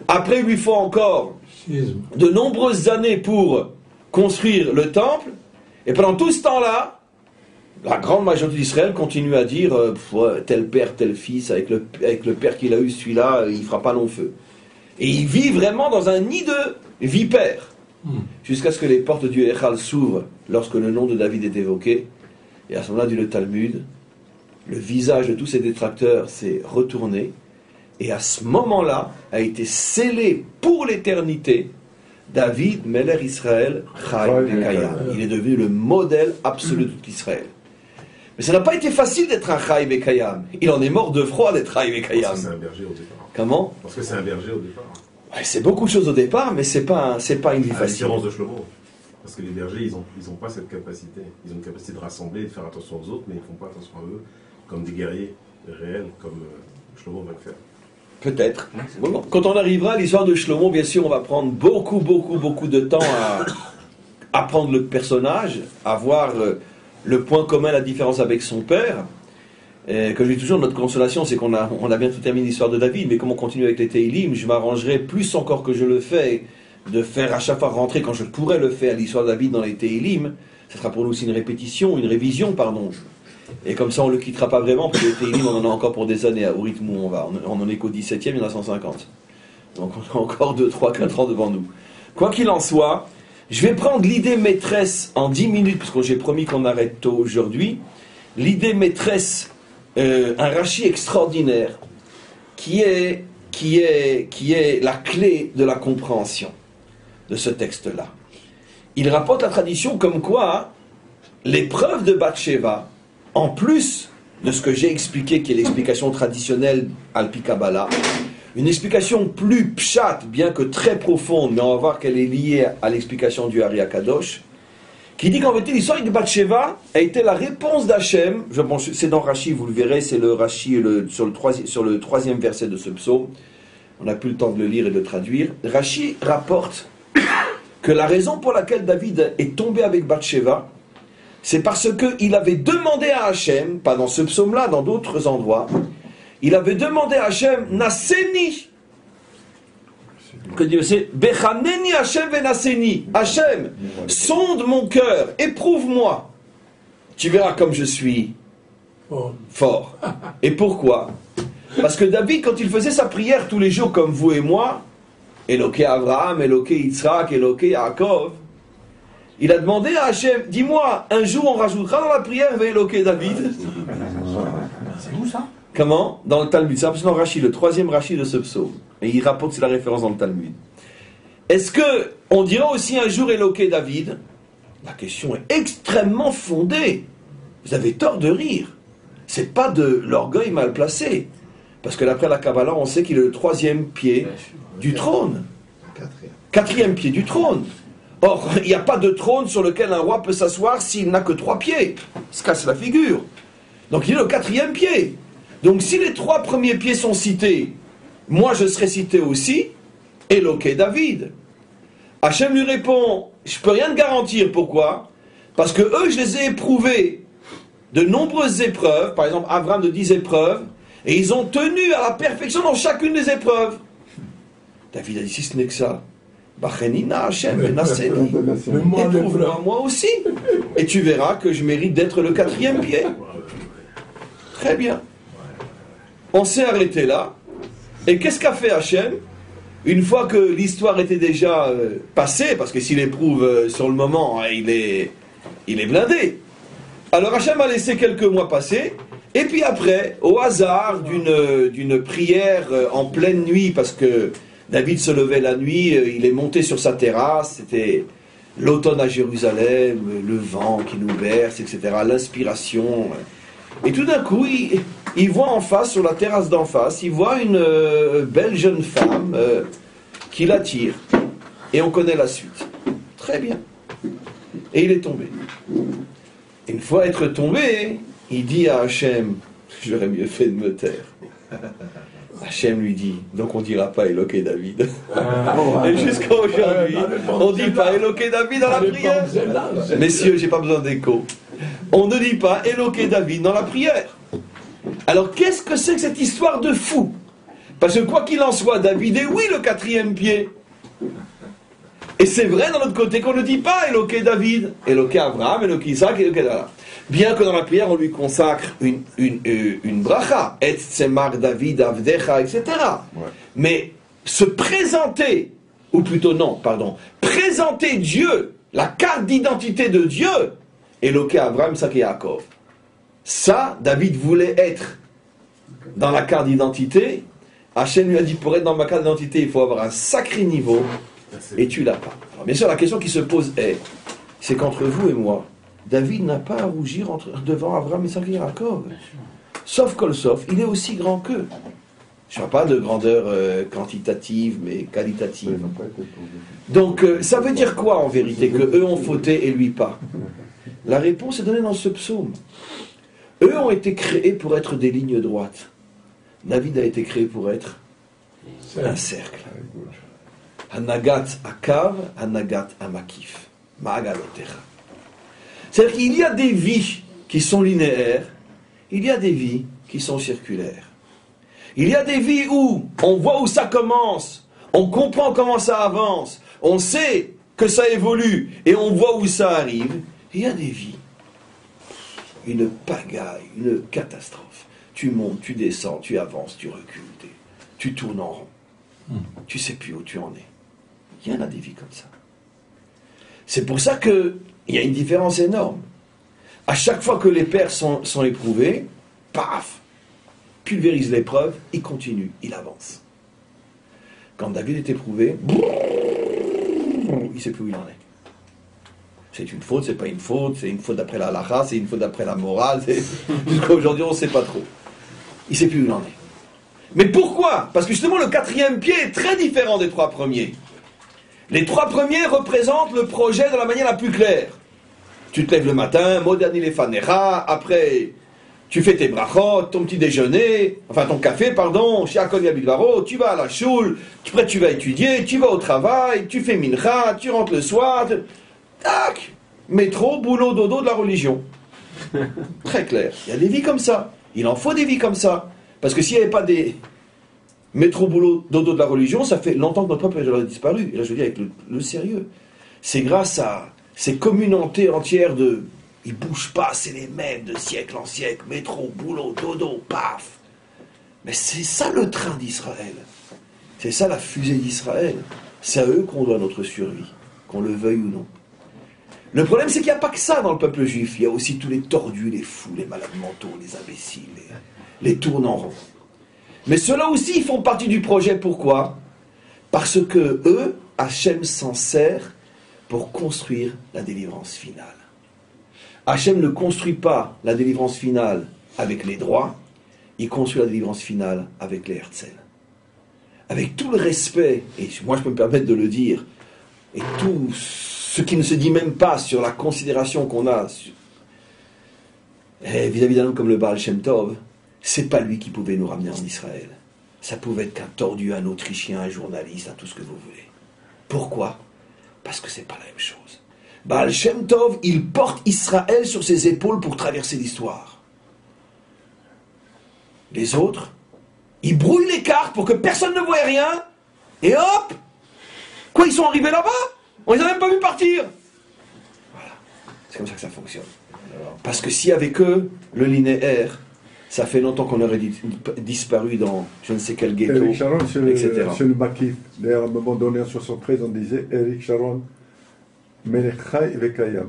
S1: Après, il lui faut encore de nombreuses années pour construire le temple. Et pendant tout ce temps-là, la grande majorité d'Israël continue à dire tel père, tel fils, avec le père qu'il a eu, celui-là, il ne fera pas long feu. Et il vit vraiment dans un nid de vipères. Jusqu'à ce que les portes du Echal s'ouvrent lorsque le nom de David est évoqué. Et à ce moment-là, dit le Talmud, le visage de tous ces détracteurs s'est retourné, et à ce moment-là a été scellé pour l'éternité David, Melech Israël, Chai Bekayam. Il est devenu le modèle absolu de tout Israël. Mais ça n'a pas été facile d'être un Chai Bekayam. Il en est mort de froid d'être Chai Bekayam.
S2: Parce que c'est un berger au départ.
S1: Comment?
S2: Parce que c'est un berger au départ.
S1: Ouais, c'est beaucoup de choses au départ, mais c'est pas une vie
S2: À la
S1: facile.
S2: différence de Shlomo. Parce que les bergers, ils ont pas cette capacité. Ils ont une capacité de rassembler, de faire attention aux autres, mais ils font pas attention à eux, comme des guerriers réels, comme Shlomo va le faire.
S1: Peut-être. Bon, quand on arrivera à l'histoire de Shlomo, bien sûr, on va prendre beaucoup de temps à apprendre le personnage, à voir le point commun, la différence avec son père. Et comme je dis toujours, notre consolation, c'est qu'on a bientôt terminé l'histoire de David, mais comme on continue avec les Teilim, je m'arrangerai plus encore que je le fais, de faire à chaque fois rentrer, quand je pourrais le faire, l'histoire de David dans les Teilim. Ce sera pour nous aussi une révision, pardon. Et comme ça, on ne le quittera pas vraiment, parce que les Teilim, on en a encore pour des années, au rythme où on va. On en est qu'au 17e, il y en a 150. Donc on a encore 2, 3, 4 ans devant nous. Quoi qu'il en soit, je vais prendre l'idée maîtresse en 10 minutes, parce que j'ai promis qu'on arrête tôt aujourd'hui. L'idée maîtresse, un Rashi extraordinaire, qui est la clé de la compréhension de ce texte-là. Il rapporte la tradition comme quoi l'épreuve de Bathsheba, en plus de ce que j'ai expliqué, qui est l'explication traditionnelle Alpi Kabbalah, une explication plus pshat, bien que très profonde, mais on va voir qu'elle est liée à l'explication du Ari Akadosh, qui dit qu'en vérité l'histoire de Bathsheba a été la réponse d'Hachem. C'est dans Rashi, vous le verrez, c'est le Rashi sur le troisième verset de ce psaume. On n'a plus le temps de le lire et de le traduire. Rashi rapporte que la raison pour laquelle David est tombé avec Bathsheba, c'est parce qu'il avait demandé à Hachem, pas dans ce psaume-là, dans d'autres endroits, il avait demandé à Hachem, Naseni, que Dieu sait, Bechaneni Hachem venaseni, Hachem, sonde mon cœur, éprouve-moi, tu verras comme je suis fort. Et pourquoi? Parce que David, quand il faisait sa prière tous les jours, comme vous et moi, Eloké Abraham, Eloké Yitzhak, Eloké Yaakov, il a demandé à Hachem, dis-moi, un jour on rajoutera dans la prière Eloké David.
S3: C'est où ça?
S1: Comment? Dans le Talmud. C'est absolument Rashi, le troisième Rashi de ce psaume. Et il rapporte, c'est la référence dans le Talmud. Est-ce que on dira aussi un jour Eloké David? La question est extrêmement fondée. Vous avez tort de rire. C'est pas de l'orgueil mal placé. Parce que d'après la Kabbalah, on sait qu'il est le troisième pied du trône. Quatrième pied du trône. Or, il n'y a pas de trône sur lequel un roi peut s'asseoir s'il n'a que 3 pieds. Il se casse la figure. Donc il est le 4e pied. Donc si les 3 premiers pieds sont cités, moi je serai cité aussi, Eloké David. Hachem lui répond, je ne peux rien te garantir, pourquoi? Parce que eux, je les ai éprouvés de nombreuses épreuves, par exemple Abraham de 10 épreuves, et ils ont tenu à la perfection dans chacune des épreuves. David a dit, si ce n'est que ça, Bachenina Hachem Benaseni, éprouve-moi moi aussi, et tu verras que je mérite d'être le 4e pied. Très bien. On s'est arrêté là, et qu'est-ce qu'a fait Hachem? Une fois que l'histoire était déjà passée, parce que s'il éprouve sur le moment, il est blindé. Alors Hachem a laissé quelques mois passer, et puis après, au hasard d'une prière en pleine nuit, parce que David se levait la nuit, il est monté sur sa terrasse, c'était l'automne à Jérusalem, le vent qui nous berce, etc., l'inspiration. Et tout d'un coup, il voit en face, sur la terrasse d'en face, il voit une belle jeune femme qui l'attire. Et on connaît la suite. Très bien. Et il est tombé. Une fois être tombé, il dit à Hachem, j'aurais mieux fait de me taire. Hachem lui dit, donc on ne dira pas Eloké David. Et jusqu'à aujourd'hui, on ne dit pas Eloké David dans la prière. Messieurs, j'ai pas besoin d'écho. On ne dit pas Eloké David dans la prière. Alors qu'est-ce que c'est que cette histoire de fou? Parce que quoi qu'il en soit, David est oui le 4e pied. Et c'est vrai d'un autre côté qu'on ne dit pas Eloké David, Eloké Abraham, Eloké Isaac, Eloké Dala. Bien que dans la prière on lui consacre une bracha, Et Tzemar David Avdecha, etc. Ouais. Mais se présenter, ou plutôt non, pardon, présenter Dieu, la carte d'identité de Dieu, Eloké Abraham, Isaac et Yaakov. Ça, David voulait être dans la carte d'identité. Hachem lui a dit, pour être dans ma carte d'identité, il faut avoir un sacré niveau, et tu l'as pas. Alors, bien sûr, la question qui se pose c'est qu'entre vous et moi, David n'a pas à rougir devant Abraham, Isaac et Jacob. Sauf Kolsov, il est aussi grand qu'eux. Je ne parle pas de grandeur quantitative, mais qualitative. Donc, ça veut dire quoi en vérité, que eux ont fauté et lui pas? La réponse est donnée dans ce psaume. Eux ont été créés pour être des lignes droites. David a été créé pour être un cercle. Hanagat akav, hanagat amakif. Ma'agalotecha. C'est-à-dire qu'il y a des vies qui sont linéaires, il y a des vies qui sont circulaires. Il y a des vies où on voit où ça commence, on comprend comment ça avance, on sait que ça évolue et on voit où ça arrive. Il y a des vies, une pagaille, une catastrophe. Tu montes, tu descends, tu avances, tu recules, tu tournes en rond. Tu ne sais plus où tu en es. Il y en a des vies comme ça. C'est pour ça qu'il y a une différence énorme. À chaque fois que les pères sont éprouvés, paf, pulvérise l'épreuve, il continue, il avance. Quand David est éprouvé, il ne sait plus où il en est. C'est une faute, c'est pas une faute, c'est une faute d'après la halakha, c'est une faute d'après la morale, jusqu'à aujourd'hui on ne sait pas trop. Il ne sait plus où il en est. Mais pourquoi? Parce que justement le quatrième pied est très différent des trois premiers. Les trois premiers représentent le projet de la manière la plus claire. Tu te lèves le matin, modani lefanecha, après tu fais tes brachot, ton petit déjeuner, enfin ton café, pardon, shiakon yabidvaro, tu vas à la choule, après tu vas étudier, tu vas au travail, tu fais mincha, tu rentres le soir, tac, métro, boulot, dodo de la religion. Très clair. Il y a des vies comme ça. Il en faut des vies comme ça. Parce que s'il n'y avait pas des métro, boulot, dodo de la religion, ça fait longtemps que notre peuple a disparu. Et là je veux dire avec le sérieux. C'est grâce à ces communautés entières de... Ils ne bougent pas, c'est les mêmes de siècle en siècle. Métro, boulot, dodo, paf. Mais c'est ça le train d'Israël. C'est ça la fusée d'Israël. C'est à eux qu'on doit notre survie, qu'on le veuille ou non. Le problème, c'est qu'il n'y a pas que ça dans le peuple juif. Il y a aussi tous les tordus, les fous, les malades mentaux, les imbéciles, les tournes en rond. Mais ceux-là aussi, ils font partie du projet. Pourquoi? Parce que eux, Hachem s'en sert pour construire la délivrance finale. Hachem ne construit pas la délivrance finale avec les droits, il construit la délivrance finale avec les Herzl. Avec tout le respect, et moi je peux me permettre de le dire, et tout ce qui ne se dit même pas sur la considération qu'on a vis-à-vis d'un homme comme le Baal Shem Tov, c'est pas lui qui pouvait nous ramener en Israël. Ça pouvait être qu'un tordu, un Autrichien, un journaliste, un tout ce que vous voulez. Pourquoi? Parce que c'est pas la même chose. Baal Shem Tov, il porte Israël sur ses épaules pour traverser l'histoire. Les autres, ils brouillent les cartes pour que personne ne voie rien, et hop! Quoi, ils sont arrivés là-bas? On les a même pas vus partir! Voilà, c'est comme ça que ça fonctionne. Parce que si avec eux, le linéaire, ça fait longtemps qu'on aurait disparu dans je ne sais quel ghetto,
S5: Eric Sharon,
S1: etc.
S5: Sur le Makif, d'ailleurs, à un moment donné, en 73, on disait Eric Sharon, Melech Chai Vekayam,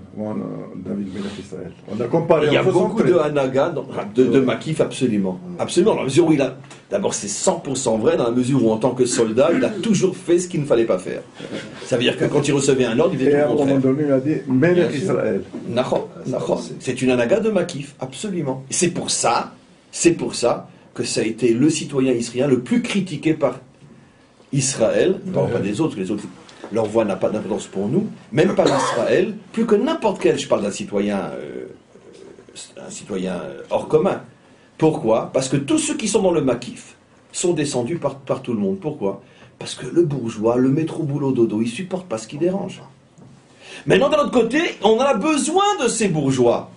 S5: David Melech Israël. On a comparé.
S1: Il y a beaucoup de Hanaga, de Makif, absolument. Absolument, dans la mesure où il a... D'abord, c'est 100% vrai, dans la mesure où, en tant que soldat, il a toujours fait ce qu'il ne fallait pas faire. Ça veut dire que quand il recevait un ordre, il faisait tout le contraire.
S5: Et à un moment donné, il a dit Melech Israël.
S1: C'est une Hanaga de Makif, absolument. Et c'est pour ça que ça a été le citoyen israélien le plus critiqué par Israël, non pas des autres, les autres... Leur voix n'a pas d'importance pour nous, même par Israël, plus que n'importe quel, je parle d'un citoyen hors commun. Pourquoi? Parce que tous ceux qui sont dans le Makif sont descendus par tout le monde. Pourquoi? Parce que le bourgeois, le métro boulot dodo, il ne supporte pas ce qui dérange. Maintenant, d'un autre côté, on a besoin de ces bourgeois.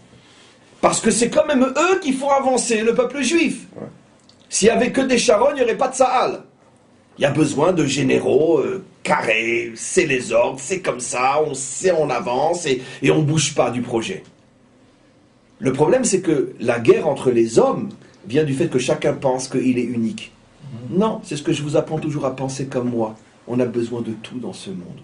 S1: Parce que c'est quand même eux qui font avancer le peuple juif. S'il n'y avait que des charognes, il n'y aurait pas de Sahal. Il y a besoin de généraux carrés, c'est les ordres, c'est comme ça, on sait, on avance et on ne bouge pas du projet. Le problème, c'est que la guerre entre les hommes vient du fait que chacun pense qu'il est unique. Non, c'est ce que je vous apprends toujours à penser comme moi. On a besoin de tout dans ce monde.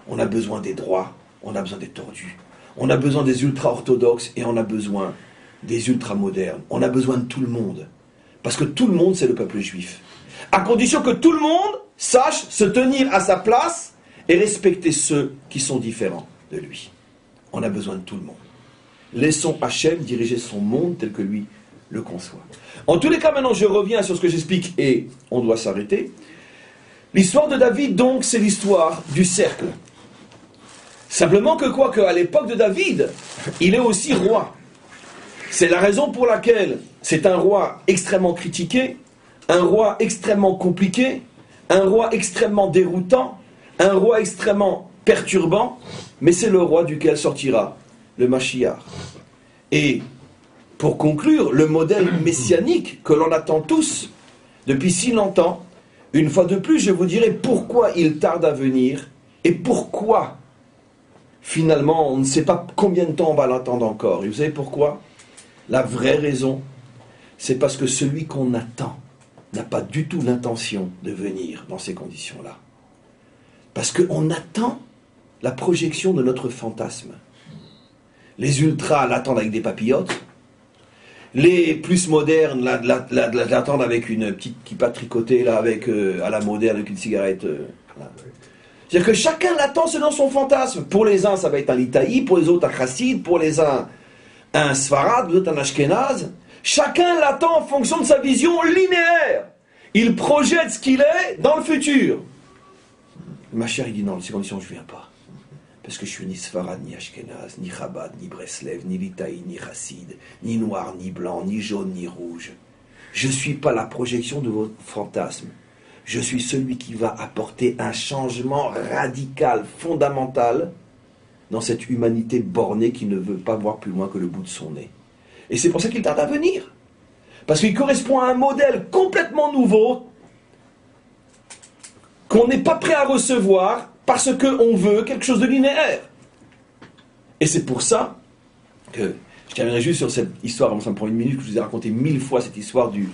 S1: On a besoin des droits, on a besoin des tordus. On a besoin des ultra-orthodoxes et on a besoin des ultra-modernes. On a besoin de tout le monde. Parce que tout le monde, c'est le peuple juif. À condition que tout le monde sache se tenir à sa place et respecter ceux qui sont différents de lui. On a besoin de tout le monde. Laissons Hachem diriger son monde tel que lui le conçoit. En tous les cas, maintenant je reviens sur ce que j'explique et on doit s'arrêter. L'histoire de David, donc, c'est l'histoire du cercle. Simplement que à l'époque de David, il est aussi roi. C'est la raison pour laquelle c'est un roi extrêmement critiqué, un roi extrêmement compliqué, un roi extrêmement déroutant, un roi extrêmement perturbant, mais c'est le roi duquel sortira le Mashiach. Et pour conclure, le modèle messianique que l'on attend tous depuis si longtemps, une fois de plus, je vous dirai pourquoi il tarde à venir et pourquoi, finalement, on ne sait pas combien de temps on va l'attendre encore. Et vous savez pourquoi? La vraie raison, c'est parce que celui qu'on attend n'a pas du tout l'intention de venir dans ces conditions-là. Parce qu'on attend la projection de notre fantasme. Les ultras l'attendent avec des papillotes. Les plus modernes l'attendent avec une petite kippa tricotée, là, avec, à la moderne, avec une cigarette. Là. C'est-à-dire que chacun l'attend selon son fantasme. Pour les uns, ça va être un Litaï, pour les autres, un Chassid, pour les uns, un Sfarad, l'autre, un Ashkenaz. Chacun l'attend en fonction de sa vision linéaire. Il projette ce qu'il est dans le futur. Ma chère, il dit non, dans ces conditions, je ne viens pas. Parce que je suis ni Sfarad, ni Ashkenaz, ni Chabad, ni Breslev, ni Litaï, ni Chassid, ni noir, ni blanc, ni jaune, ni rouge. Je ne suis pas la projection de votre fantasme. Je suis celui qui va apporter un changement radical, fondamental, dans cette humanité bornée qui ne veut pas voir plus loin que le bout de son nez. Et c'est pour ça qu'il tarde à venir. Parce qu'il correspond à un modèle complètement nouveau qu'on n'est pas prêt à recevoir parce qu'on veut quelque chose de linéaire. Et c'est pour ça que je terminerai juste sur cette histoire, ça me prend une minute, que je vous ai raconté 1000 fois cette histoire du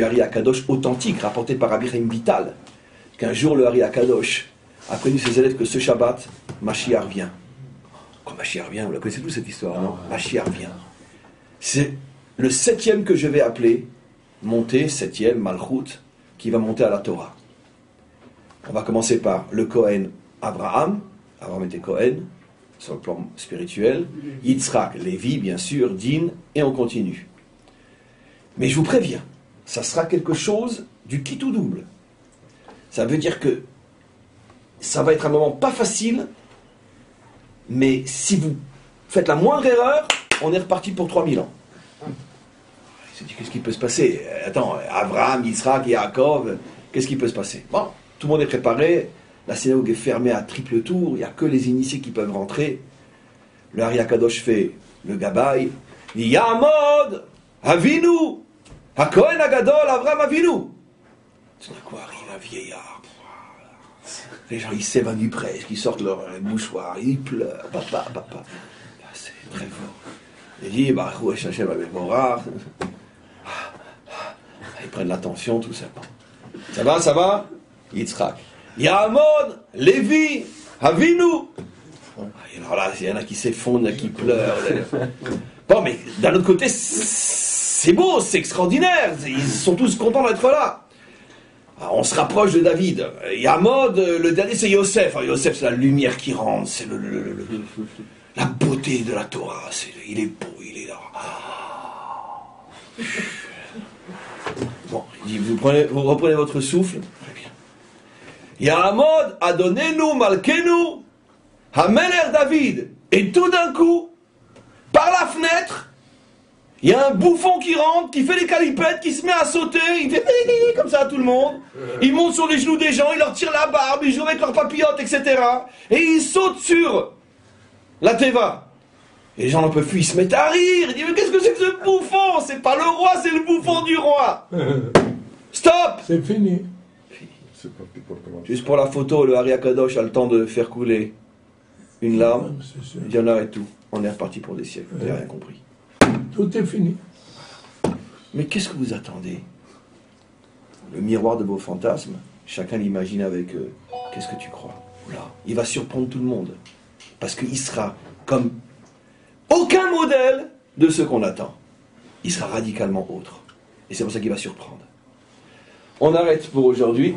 S1: Hari Akadosh authentique, rapportée par Rabbi Chaim Vital, qu'un jour le Hari Akadosh a prévenu ses élèves que ce Shabbat, Mashiach vient. Quand Mashiach vient, vous la connaissez tous cette histoire, non? Mashiach vient. C'est le 7e que je vais appeler monter, 7e, Malchut, qui va monter à la Torah. On va commencer par le Kohen Abraham était Kohen, sur le plan spirituel, Yitzhak, Lévi, bien sûr, Din, et on continue. Mais je vous préviens, ça sera quelque chose du quitte ou double. Ça veut dire que ça va être un moment pas facile, mais si vous faites la moindre erreur, on est reparti pour 3000 ans. Il s'est dit, qu'est-ce qui peut se passer? Attends, Abraham, Yitzhak, Yaakov, qu'est-ce qui peut se passer? Bon, tout le monde est préparé, la synagogue est fermée à triple tour, il n'y a que les initiés qui peuvent rentrer. Le Hari Akadosh fait le gabaï, il dit, Yamod, Avinu, HaKohen Agadol, Avraham Avinu. Tout d'un coup arrive un vieillard. Les gens, ils s'évanouissent presque, ils sortent leur mouchoir, ils pleurent, papa. C'est très fort. Il dit, Hashem avec Morah. Ils prennent l'attention, tout ça. Ça va Yitzhak. Yamod, Lévi, Avinu. Alors là, il y en a qui s'effondrent, il y en a qui pleurent. Bon, mais d'un autre côté, c'est beau, c'est extraordinaire. Ils sont tous contents d'être là. Alors, on se rapproche de David. Yamod, le dernier, c'est Yosef. Alors, Yosef, c'est la lumière qui rentre, c'est la beauté de la Torah. Il est beau, il est là. Bon, il dit, vous reprenez votre souffle. Yamod, Adonenu, Malkenu, Hameler David. Et tout d'un coup, par la fenêtre, il y a un bouffon qui rentre, qui fait les calipettes, qui se met à sauter, il fait comme ça à tout le monde. Il monte sur les genoux des gens, il leur tire la barbe, ils jouent avec leurs papillotes, etc. Et il saute sur la teva. Et les gens n'en peuvent plus, ils se mettent à rire. Ils disent, mais qu'est-ce que c'est que ce bouffon? C'est pas le roi, c'est le bouffon du roi. Stop!
S3: C'est fini.
S1: Juste pour la photo, le Hari Akadosh a le temps de faire couler une larme. Il dit, on arrête tout. On est reparti pour des siècles. Vous n'avez rien compris.
S3: Tout est fini.
S1: Mais qu'est-ce que vous attendez? Le miroir de vos fantasmes, chacun l'imagine avec qu'est-ce que tu crois? Là, il va surprendre tout le monde. Parce qu'il sera comme aucun modèle de ce qu'on attend. Il sera radicalement autre. Et c'est pour ça qu'il va surprendre. On arrête pour aujourd'hui.